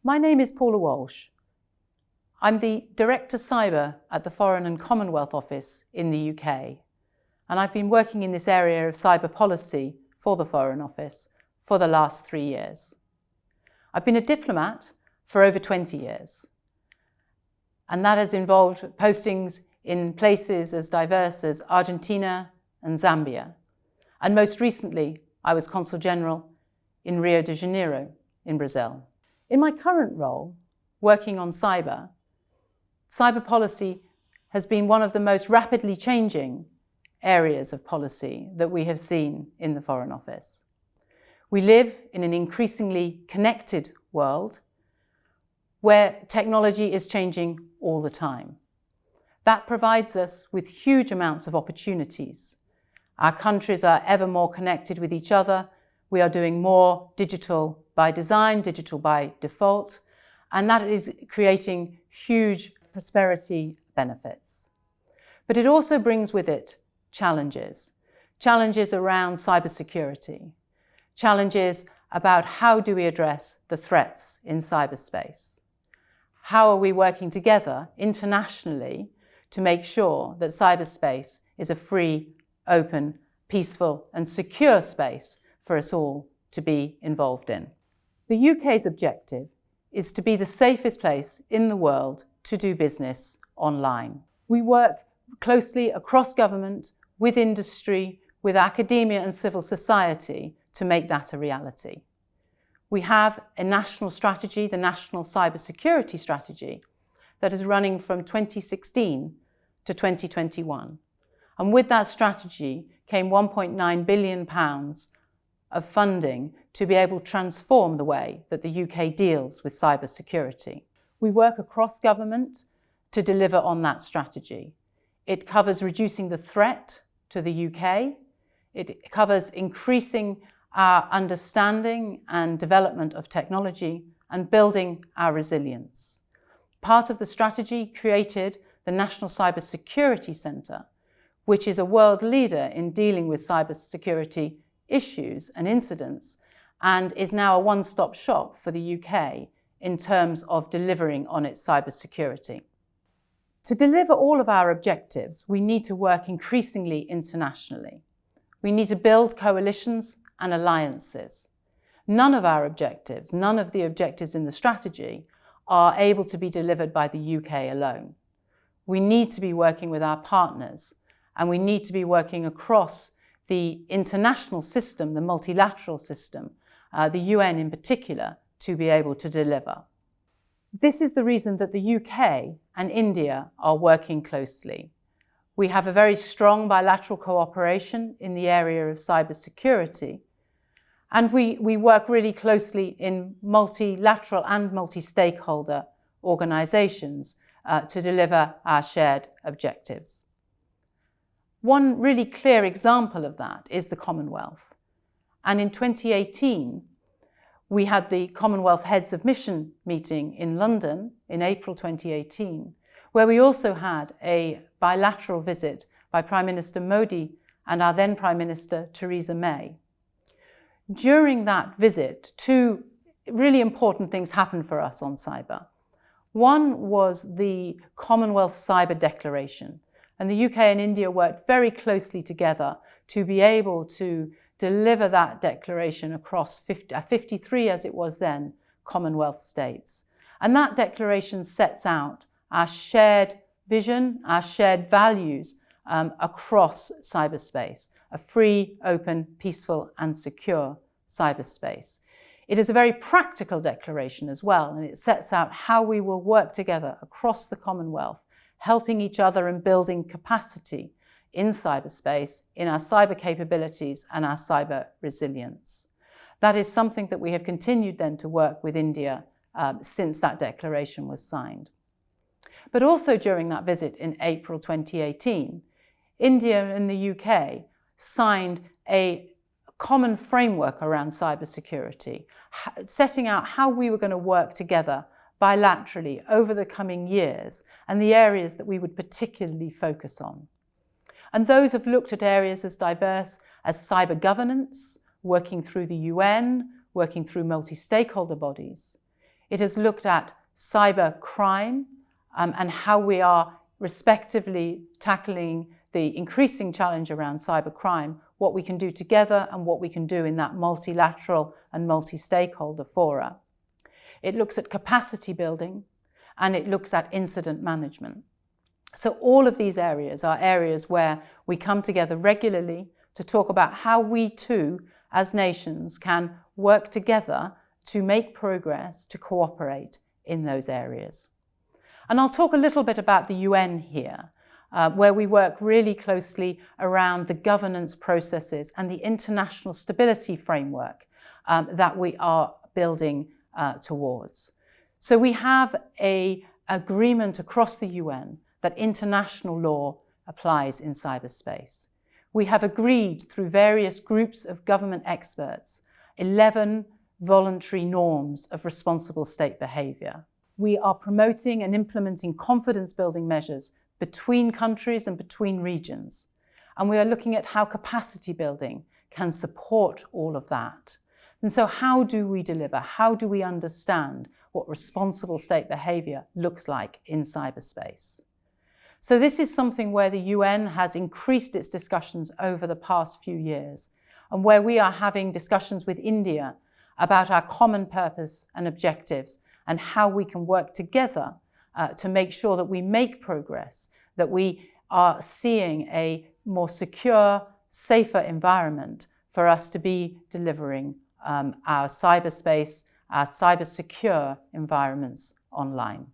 My name is Paula Walsh. I'm the Director Cyber at the Foreign and Commonwealth Office in the UK, and I've been working in this area of cyber policy for the Foreign Office for the last 3 years. I've been a diplomat for over 20 years, and that has involved postings in places as diverse as Argentina and Zambia, and most recently I was Consul General in Rio de Janeiro in Brazil. In my current role, working on cyber policy has been one of the most rapidly changing areas of policy that we have seen in the Foreign Office. We live in an increasingly connected world where technology is changing all the time. That provides us with huge amounts of opportunities. Our countries are ever more connected with each other. We are doing more digital by design, digital by default, and that is creating huge prosperity benefits. But it also brings with it challenges around cybersecurity, challenges about how do we address the threats in cyberspace. How are we working together internationally to make sure that cyberspace is a free, open, peaceful and secure space for us all to be involved in? The UK's objective is to be the safest place in the world to do business online. We work closely across government, with industry, with academia and civil society to make that a reality. We have a national strategy, the National Cybersecurity Strategy, that is running from 2016 to 2021. And with that strategy came £1.9 billion of funding to be able to transform the way that the UK deals with cybersecurity. We work across government to deliver on that strategy. It covers reducing the threat to the UK. It covers increasing our understanding and development of technology and building our resilience. Part of the strategy created the National Cybersecurity Centre, which is a world leader in dealing with cybersecurity issues and incidents, and is now a one-stop shop for the UK in terms of delivering on its cybersecurity. To deliver all of our objectives, we need to work increasingly internationally. We need to build coalitions and alliances. None of the objectives in the strategy are able to be delivered by the UK alone. We need to be working with our partners, and we need to be working across the international system, the multilateral system, the UN in particular, to be able to deliver. This is the reason that the UK and India are working closely. We have a very strong bilateral cooperation in the area of cybersecurity, and we work really closely in multilateral and multi-stakeholder organisations to deliver our shared objectives. One really clear example of that is the Commonwealth. And in 2018, we had the Commonwealth Heads of Mission meeting in London in April 2018, where we also had a bilateral visit by Prime Minister Modi and our then Prime Minister Theresa May. During that visit, two really important things happened for us on cyber. One was the Commonwealth Cyber Declaration, and the UK and India worked very closely together to be able to deliver that declaration across 53, as it was then, Commonwealth states. And that declaration sets out our shared vision, our shared values across cyberspace, a free, open, peaceful and secure cyberspace. It is a very practical declaration as well, and it sets out how we will work together across the Commonwealth, helping each other and building capacity in cyberspace, in our cyber capabilities and our cyber resilience. That is something that we have continued then to work with India since that declaration was signed. But also during that visit in April 2018, India and the UK signed a common framework around cybersecurity, setting out how we were going to work together bilaterally over the coming years and the areas that we would particularly focus on. And those have looked at areas as diverse as cyber governance, working through the UN, working through multi-stakeholder bodies. It has looked at cybercrime and how we are respectively tackling the increasing challenge around cybercrime, what we can do together and what we can do in that multilateral and multi-stakeholder fora. It looks at capacity building and it looks at incident management. So all of these areas are areas where we come together regularly to talk about how we too, as nations, can work together to make progress, to cooperate in those areas. And I'll talk a little bit about the UN here, where we work really closely around the governance processes and the international stability framework that we are building towards. So we have an agreement across the UN that international law applies in cyberspace. We have agreed through various groups of government experts 11 voluntary norms of responsible state behaviour. We are promoting and implementing confidence-building measures between countries and between regions. And we are looking at how capacity building can support all of that. And so how do we deliver? How do we understand what responsible state behaviour looks like in cyberspace? So this is something where the UN has increased its discussions over the past few years, and where we are having discussions with India about our common purpose and objectives and how we can work together to make sure that we make progress, that we are seeing a more secure, safer environment for us to be delivering our cyberspace, our cyber secure environments online.